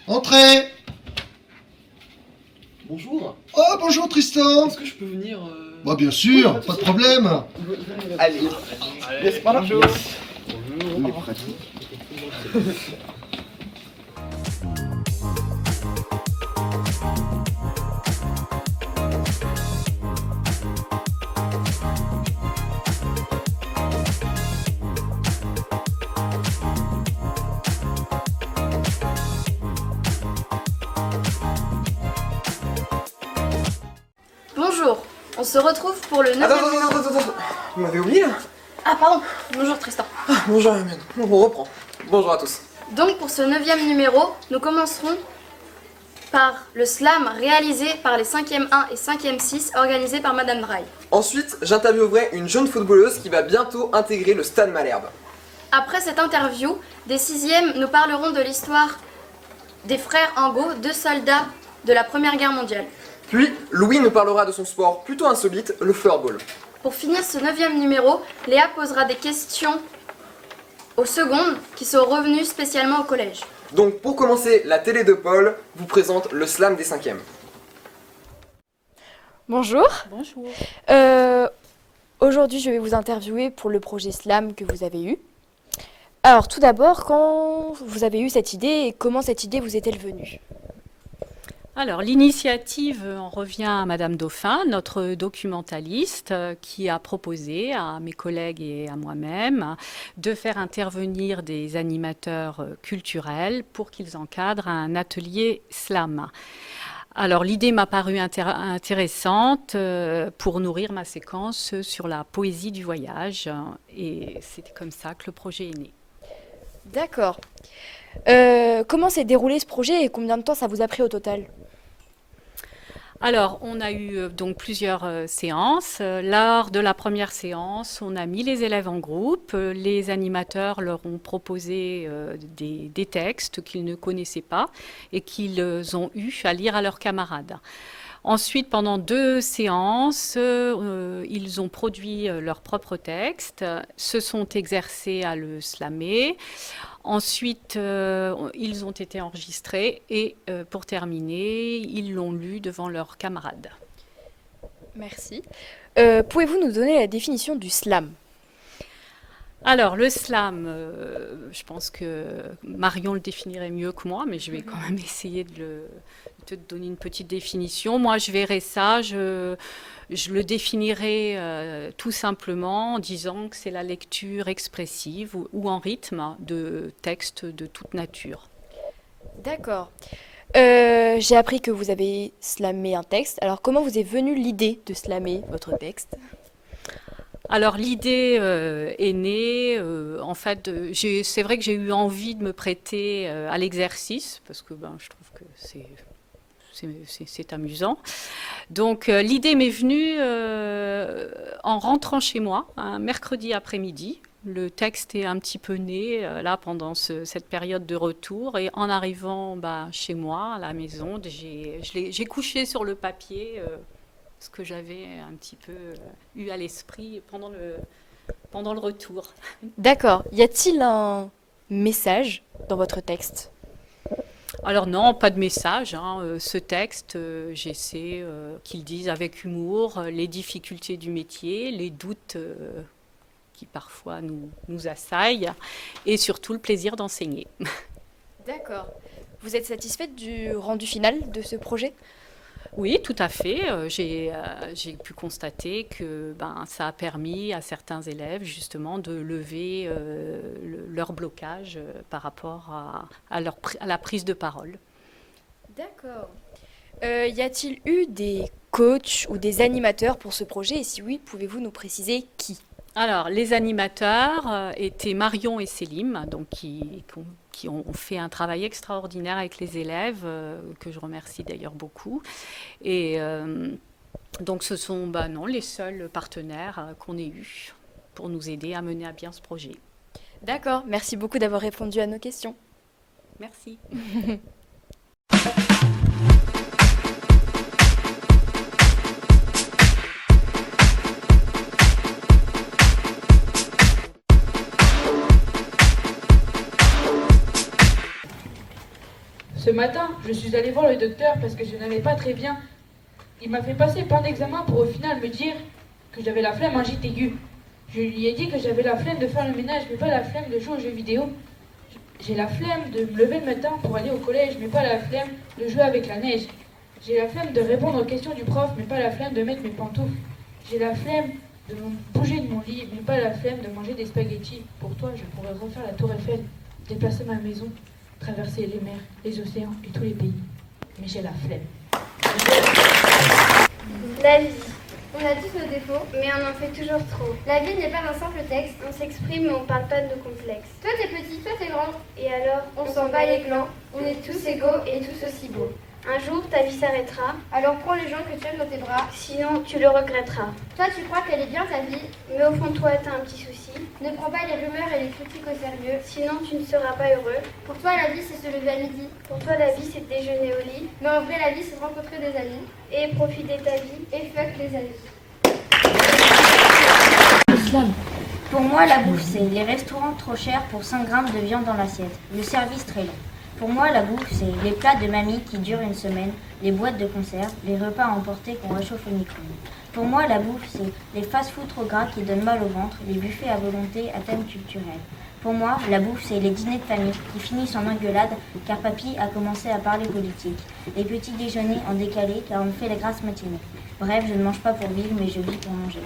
Entrez. Bonjour. Oh, bonjour Tristan. Est-ce que je peux venir Bah bien sûr, pas de problème. Allez. Yes, par là. Bonjour. Bonjour, on se retrouve pour le 9e Attends. Vous m'avez oublié là? Ah pardon, bonjour Tristan. Bonjour Hermione. On reprend. Bonjour à tous. Donc pour ce 9e numéro, nous commencerons par le slam réalisé par les 5e 1 et 5e 6 organisé par Madame Dry. Ensuite, j'interviewerai une jeune footballeuse qui va bientôt intégrer le Stade Malherbe. Après cette interview, des 6e, nous parlerons de l'histoire des frères Angot, deux soldats de la Première Guerre mondiale. Puis, Louis nous parlera de son sport plutôt insolite, le floorball. Pour finir ce 9e numéro, Léa posera des questions aux secondes qui sont revenues spécialement au collège. Donc, pour commencer, la télé de Paul vous présente le slam des 5e. Bonjour. Bonjour. Aujourd'hui, je vais vous interviewer pour le projet Slam que vous avez eu. Alors, tout d'abord, quand vous avez eu cette idée et comment cette idée vous est-elle venue? Alors, l'initiative en revient à Madame Dauphin, notre documentaliste, qui a proposé à mes collègues et à moi-même de faire intervenir des animateurs culturels pour qu'ils encadrent un atelier slam. Alors, l'idée m'a paru intéressante pour nourrir ma séquence sur la poésie du voyage, et c'est comme ça que le projet est né. D'accord. Comment s'est déroulé ce projet et combien de temps ça vous a pris au total? Alors, on a eu donc plusieurs séances. Lors de la première séance, on a mis les élèves en groupe. Les animateurs leur ont proposé des textes qu'ils ne connaissaient pas et qu'ils ont eu à lire à leurs camarades. Ensuite, pendant 2 séances, ils ont produit leurs propres textes, se sont exercés à le slammer. Ensuite, ils ont été enregistrés et pour terminer, ils l'ont lu devant leurs camarades. Merci. Pouvez-vous nous donner la définition du slam? Alors, le slam, je pense que Marion le définirait mieux que moi, mais je vais quand même essayer de te donner une petite définition. Moi, je verrais ça, je le définirais tout simplement en disant que c'est la lecture expressive ou en rythme de textes de toute nature. D'accord. J'ai appris que vous avez slamé un texte. Alors, comment vous est venue l'idée de slammer votre texte? Alors l'idée est née, en fait, c'est vrai que j'ai eu envie de me prêter à l'exercice, parce que je trouve que c'est amusant. Donc l'idée m'est venue en rentrant chez moi, un mercredi après-midi. Le texte est un petit peu né là pendant cette période de retour, et en arrivant chez moi, à la maison, j'ai couché sur le papier ce que j'avais un petit peu eu à l'esprit pendant le retour. D'accord. Y a-t-il un message dans votre texte? Alors non, pas de message. Ce texte, j'essaie qu'il dise avec humour les difficultés du métier, les doutes qui parfois nous assaillent, et surtout le plaisir d'enseigner. D'accord. Vous êtes satisfaite du rendu final de ce projet? Oui, tout à fait. J'ai pu constater que ça a permis à certains élèves justement de lever leur blocage par rapport à la prise de parole. D'accord. Y a-t-il eu des coachs ou des animateurs pour ce projet? Et si oui, pouvez-vous nous préciser qui? Alors, les animateurs étaient Marion et Célim, donc qui ont fait un travail extraordinaire avec les élèves, que je remercie d'ailleurs beaucoup. Et donc, ce sont les seuls partenaires qu'on ait eus pour nous aider à mener à bien ce projet. D'accord, merci beaucoup d'avoir répondu à nos questions. Merci. Ce matin, je suis allée voir le docteur parce que je n'allais pas très bien. Il m'a fait passer plein d'examens pour au final me dire que j'avais la flemme angite aiguë. Je lui ai dit que j'avais la flemme de faire le ménage, mais pas la flemme de jouer aux jeux vidéo. J'ai la flemme de me lever le matin pour aller au collège, mais pas la flemme de jouer avec la neige. J'ai la flemme de répondre aux questions du prof, mais pas la flemme de mettre mes pantoufles. J'ai la flemme de bouger de mon lit, mais pas la flemme de manger des spaghettis. Pour toi, je pourrais refaire la tour Eiffel, déplacer ma maison, traverser les mers, les océans et tous les pays. Mais j'ai la flemme. La vie. On a tous nos défauts, mais on en fait toujours trop. La vie n'est pas un simple texte, on s'exprime mais on parle pas de nos complexes. Toi t'es petit, toi t'es grand, et alors on s'en bat les clans, on est tous égaux et tous aussi beaux. Un jour ta vie s'arrêtera, alors prends les gens que tu aimes dans tes bras, sinon tu le regretteras. Toi tu crois qu'elle est bien ta vie, mais au fond de toi t'as un petit souci. Ne prends pas les rumeurs et les critiques au sérieux, sinon tu ne seras pas heureux. Pour toi la vie c'est se lever à midi, pour toi la vie c'est déjeuner au lit, mais en vrai la vie c'est de rencontrer des amis, et profiter de ta vie, et fuck les amis. Pour moi, la bouffe, c'est les restaurants trop chers pour 5 grammes de viande dans l'assiette, le service très long. Pour moi, la bouffe, c'est les plats de mamie qui durent une semaine, les boîtes de conserve, les repas à emporter qu'on réchauffe au micro-ondes. Pour moi, la bouffe, c'est les fast-foods trop gras qui donnent mal au ventre, les buffets à volonté à thème culturel. Pour moi, la bouffe, c'est les dîners de famille qui finissent en engueulade car papy a commencé à parler politique. Les petits déjeuners en décalé car on fait la grasse matinée. Bref, je ne mange pas pour vivre, mais je vis pour manger.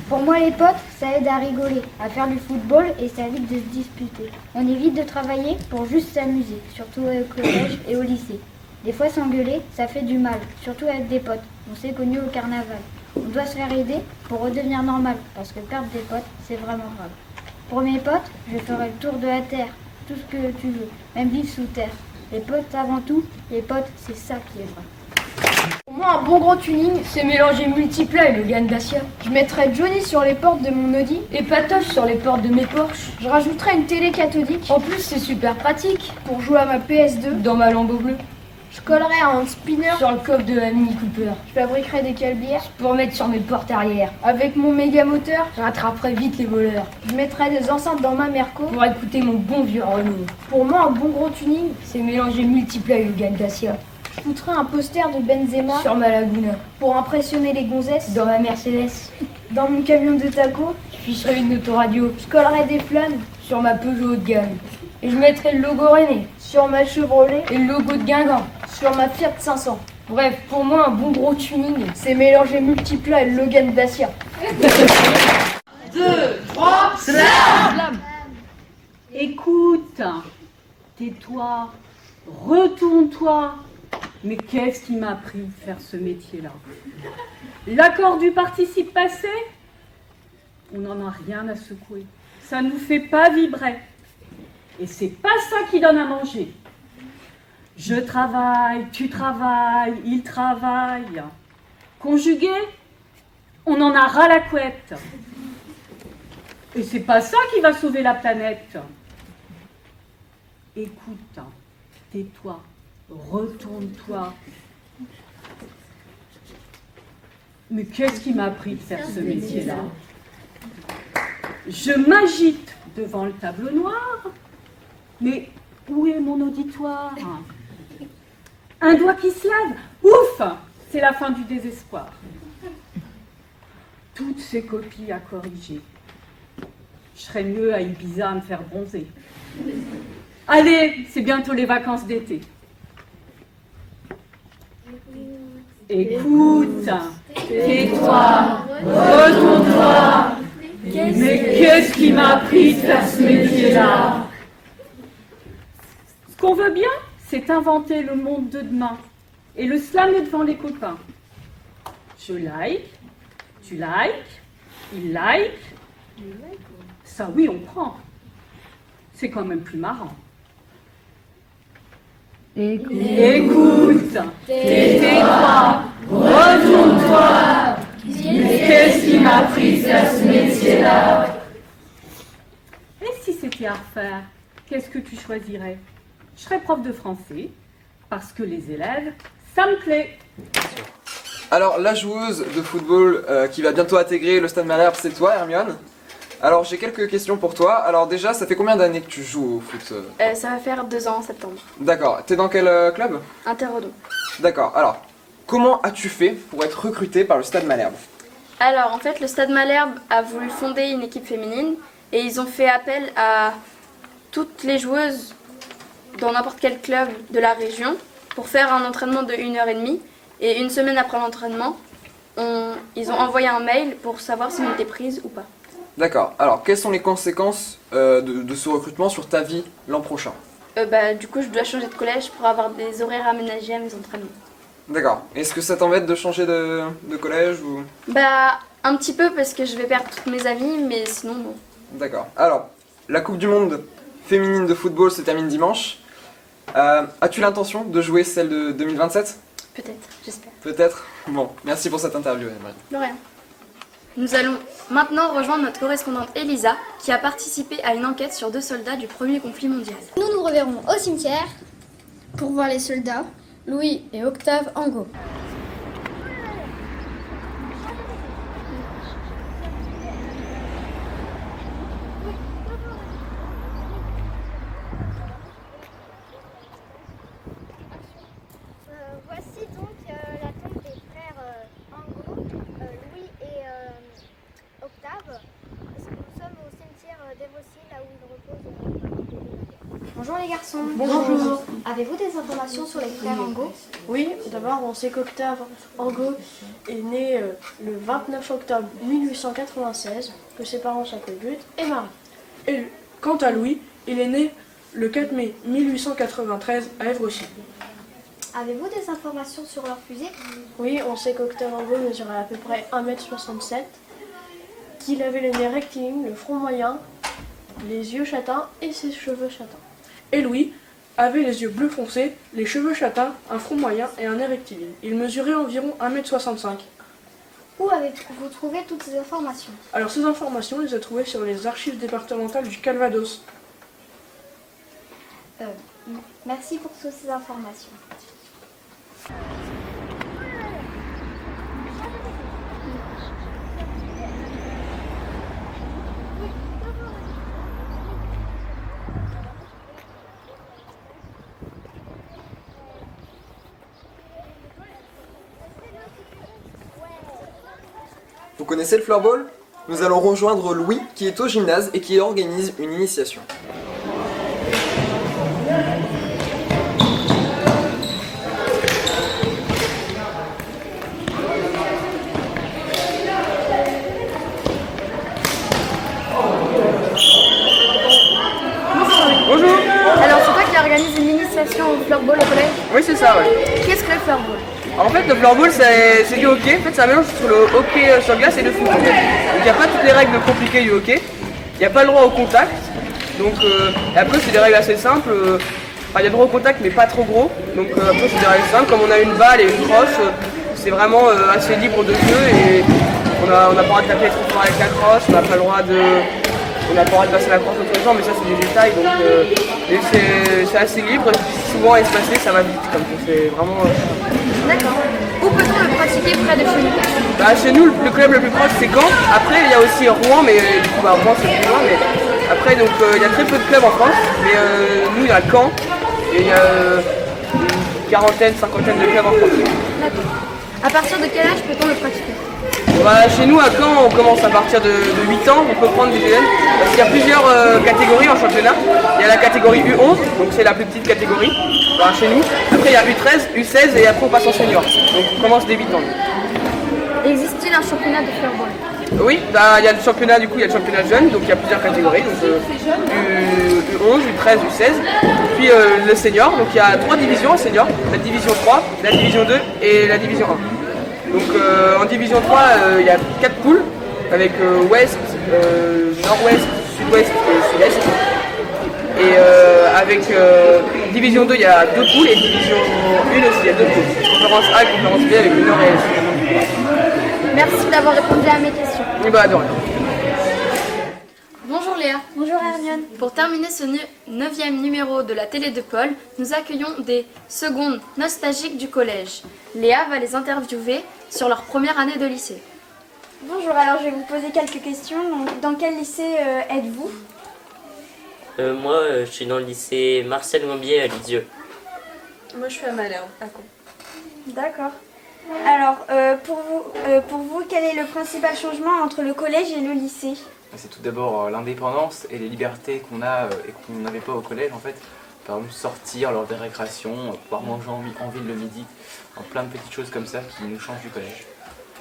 Pour moi, les potes, ça aide à rigoler, à faire du football et ça évite de se disputer. On évite de travailler pour juste s'amuser, surtout au collège et au lycée. Des fois, s'engueuler, ça fait du mal, surtout avec des potes. On s'est connus au carnaval. On doit se faire aider pour redevenir normal, parce que perdre des potes, c'est vraiment grave. Pour mes potes, je ferai le tour de la terre, tout ce que tu veux, même vivre sous terre. Les potes avant tout, les potes, c'est ça qui est vrai. Pour moi, un bon gros tuning, c'est mélanger Multipla et Logan Dacia. Je mettrais Johnny sur les portes de mon Audi et Patoche sur les portes de mes Porsche. Je rajouterais une télé cathodique. En plus, c'est super pratique pour jouer à ma PS2 dans ma Lambo bleue. Je collerais un spinner sur le coffre de la Mini Cooper. Je fabriquerais des calebières pour mettre sur mes portes arrière. Avec mon méga moteur, je rattraperais vite les voleurs. Je mettrais des enceintes dans ma Merco pour écouter mon bon vieux Renault. Pour moi, un bon gros tuning, c'est mélanger Multipla et Logan Dacia. Je foutrais un poster de Benzema sur ma Laguna pour impressionner les gonzesses dans ma Mercedes. Dans mon camion de taco, je ficherais une autoradio. Je collerais des flammes sur ma Peugeot haut de gamme. Et je mettrais le logo René sur ma Chevrolet et le logo de Guingamp sur ma Fiat 500. Bref, pour moi, un bon gros tuning, c'est mélanger Multipla et Logan Dacia. 2, 3, slam! Écoute, tais-toi, retourne-toi. Mais qu'est-ce qui m'a appris de faire ce métier-là? L'accord du participe passé? On n'en a rien à secouer. Ça ne nous fait pas vibrer. Et c'est pas ça qui donne à manger. Je travaille, tu travailles, il travaille. Conjugué, on en a ras la couette. Et c'est pas ça qui va sauver la planète. Écoute, tais-toi, retourne-toi. Mais qu'est-ce qui m'a appris de faire ce métier-là? Je m'agite devant le tableau noir. Mais où est mon auditoire? Un doigt qui se lève. Ouf! C'est la fin du désespoir. Toutes ces copies à corriger. Je serais mieux à Ibiza à me faire bronzer. Allez, c'est bientôt les vacances d'été. Écoute, tais-toi, retourne-toi. Mais qu'est-ce qui m'a appris de faire ce métier-là? Ce qu'on veut bien, c'est inventer le monde de demain et le slammer devant les copains. Je like, tu likes, il like. Ça oui, on prend. C'est quand même plus marrant. Écoute, tais-toi, retourne-toi. Mais qu'est-ce qui m'a appris de faire ce métier-là? Et si c'était à refaire, qu'est-ce que tu choisirais? Je serais prof de français, parce que les élèves, ça me plaît. Alors, la joueuse de football qui va bientôt intégrer le Stade Malherbe, c'est toi, Hermione. Alors j'ai quelques questions pour toi. Alors déjà, ça fait combien d'années que tu joues au foot? Ça va faire 2 ans en septembre. D'accord. T'es dans quel club? Interrodon. D'accord. Alors, comment as-tu fait pour être recruté par le Stade Malherbe? Alors en fait, le Stade Malherbe a voulu fonder une équipe féminine et ils ont fait appel à toutes les joueuses dans n'importe quel club de la région pour faire un entraînement de 1h30. Et une semaine après l'entraînement, ils ont envoyé un mail pour savoir si on était prise ou pas. D'accord. Alors, quelles sont les conséquences de ce recrutement sur ta vie l'an prochain? Du coup, je dois changer de collège pour avoir des horaires aménagés à mes entraînements. D'accord. Est-ce que ça t'embête de changer de collège ou... Un petit peu parce que je vais perdre toutes mes amies, mais sinon non. D'accord. Alors, la Coupe du Monde féminine de football se termine dimanche. As-tu l'intention de jouer celle de 2027? Peut-être, j'espère. Peut-être. Bon, merci pour cette interview, Anne-Marie. De rien. Nous allons maintenant rejoindre notre correspondante Elisa, qui a participé à une enquête sur 2 soldats du premier conflit mondial. Nous nous reverrons au cimetière pour voir les soldats Louis et Octave Angot. Voici donc la tombe des frères Angot, Louis et Octave. Nous sommes au cimetière d'Evrossy, là où ils reposent. Bonjour les garçons. Bonjour. Avez-vous des informations sur les frères Angot? Oui, d'abord on sait qu'Octave Angot est né le 29 octobre 1896, que ses parents s'appellent Judith et Marie. Et quant à Louis, il est né le 4 mai 1893 à Evrossy. Avez-vous des informations sur leur fusée? Oui, on sait qu'Octave Angot mesurait à peu près 1,67 m, qu'il avait le nez rectiligne, le front moyen, les yeux châtains et ses cheveux châtains. Et Louis avait les yeux bleu foncé, les cheveux châtains, un front moyen et un nez rectiligne. Il mesurait environ 1,65 m. Où avez-vous trouvé toutes ces informations? Alors ces informations, on les a trouvées sur les archives départementales du Calvados. Merci pour toutes ces informations. Vous connaissez le floorball? Nous allons rejoindre Louis qui est au gymnase et qui organise une initiation. Bonjour. Alors c'est toi qui organise une initiation au floorball au collège? Oui, c'est ça, ouais. Qu'est-ce que le floorball? En fait, le floorball, c'est du hockey. En fait, c'est un mélange entre le hockey sur glace et le foot. Donc, il n'y a pas toutes les règles compliquées du hockey. Il n'y a pas le droit au contact. Donc, et après, c'est des règles assez simples. Il y a le droit au contact, mais pas trop gros. Donc, après, c'est des règles simples. Comme on a une balle et une crosse, c'est vraiment assez libre de jeu. Et on n'a pas le droit de taper trop fort avec la crosse. On n'a pas le droit de... On n'a pas le droit de passer la crosse entre les jambes, mais ça c'est des détails, donc et c'est assez libre, souvent espacé, ça va vite, comme ça, c'est vraiment... D'accord. Où peut-on le pratiquer près de chez nous? Chez nous, le club le plus proche c'est Caen, après il y a aussi Rouen, mais du coup Rouen c'est plus loin, mais après donc il y a très peu de clubs en France, mais nous il y a Caen, et il y a une quarantaine, cinquantaine de clubs en France. D'accord. À partir de quel âge peut-on le pratiquer? Chez nous à Caen, on commence à partir de 8 ans, on peut prendre des jeunes, parce qu'il y a plusieurs catégories en championnat. Il y a la catégorie U11, donc c'est la plus petite catégorie chez nous. Après il y a U13, U16 et après on passe en senior. Donc on commence dès 8 ans. Existe-t-il un championnat de floorball? Oui, il y a le championnat du coup, il y a le championnat jeune, donc il y a plusieurs catégories, donc U11, U13, U16, puis le senior, donc il y a 3 divisions en senior, la division 3, la division 2 et la division 1. Donc en division 3, il y a 4 poules, avec ouest, nord-ouest, sud-ouest et sud-est. Et avec division 2, il y a 2 poules, et division 1 aussi, il y a 2 poules. Conférence A et conférence B avec le nord et le sud. Merci d'avoir répondu à mes questions. Et de rien. Bonjour Léa. Bonjour Hermione. Pour terminer ce 9e numéro de la télé de Paul, nous accueillons des secondes nostalgiques du collège. Léa va les interviewer sur leur première année de lycée. Bonjour, alors je vais vous poser quelques questions. Donc, dans quel lycée êtes-vous? Moi, je suis dans le lycée Marcel Gambier à Lisieux. Moi, je suis à Malherbe, à Caen. D'accord. Alors, pour vous, quel est le principal changement entre le collège et le lycée? C'est tout d'abord l'indépendance et les libertés qu'on a et qu'on n'avait pas au collège en fait. Par exemple, sortir lors des récréations, pouvoir manger en ville le midi, plein de petites choses comme ça qui nous changent du collège.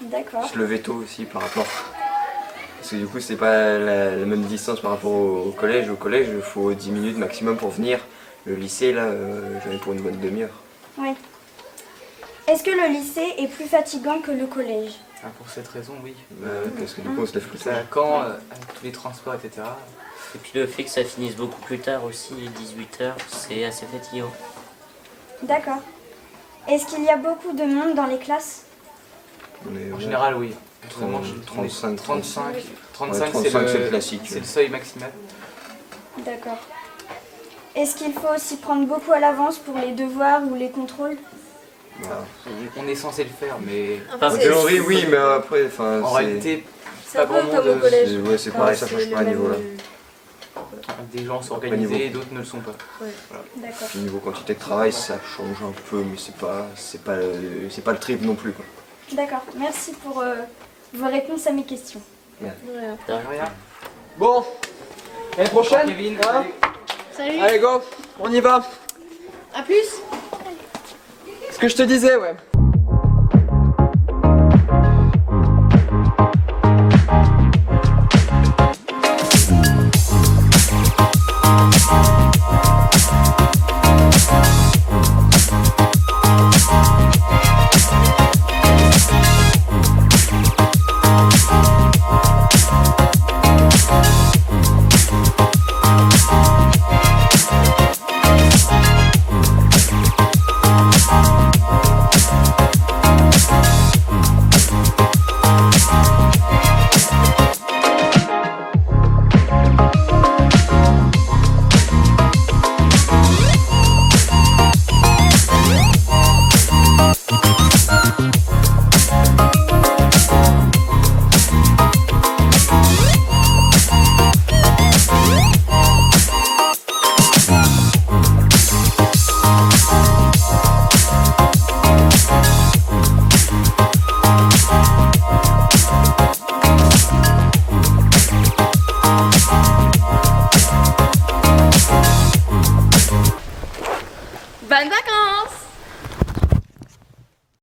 D'accord. Se lever tôt aussi par rapport. Parce que du coup, c'est pas la même distance par rapport au collège. Au collège, il faut 10 minutes maximum pour venir. Le lycée, là, j'en ai pour une bonne demi-heure. Oui. Est-ce que le lycée est plus fatigant que le collège? Pour cette raison, oui. Parce que du coup, on se lève plus tard. À Caen, avec tous les transports, etc. Et puis le fait que ça finisse beaucoup plus tard aussi, 18h, c'est assez fatigant. D'accord. Est-ce qu'il y a beaucoup de monde dans les classes? En général, oui. 35, 35, c'est le classique. C'est le seuil maximal. D'accord. Est-ce qu'il faut aussi prendre beaucoup à l'avance pour les devoirs ou les contrôles? On est censé le faire, mais... En théorie, oui, mais après, en réalité, c'est pas grand monde. Ouais, c'est pareil, ça change pas à niveau là. Des gens sont organisés et d'autres ne le sont pas. Ouais. Voilà. D'accord. Puis niveau quantité de travail, ça change un peu, mais c'est pas le triple non plus quoi. D'accord. Merci pour vos réponses à mes questions. Bien. De rien. Bon, l'année prochaine, Kevin, hein Salut. Allez go, on y va. À plus. Ce que je te disais, ouais.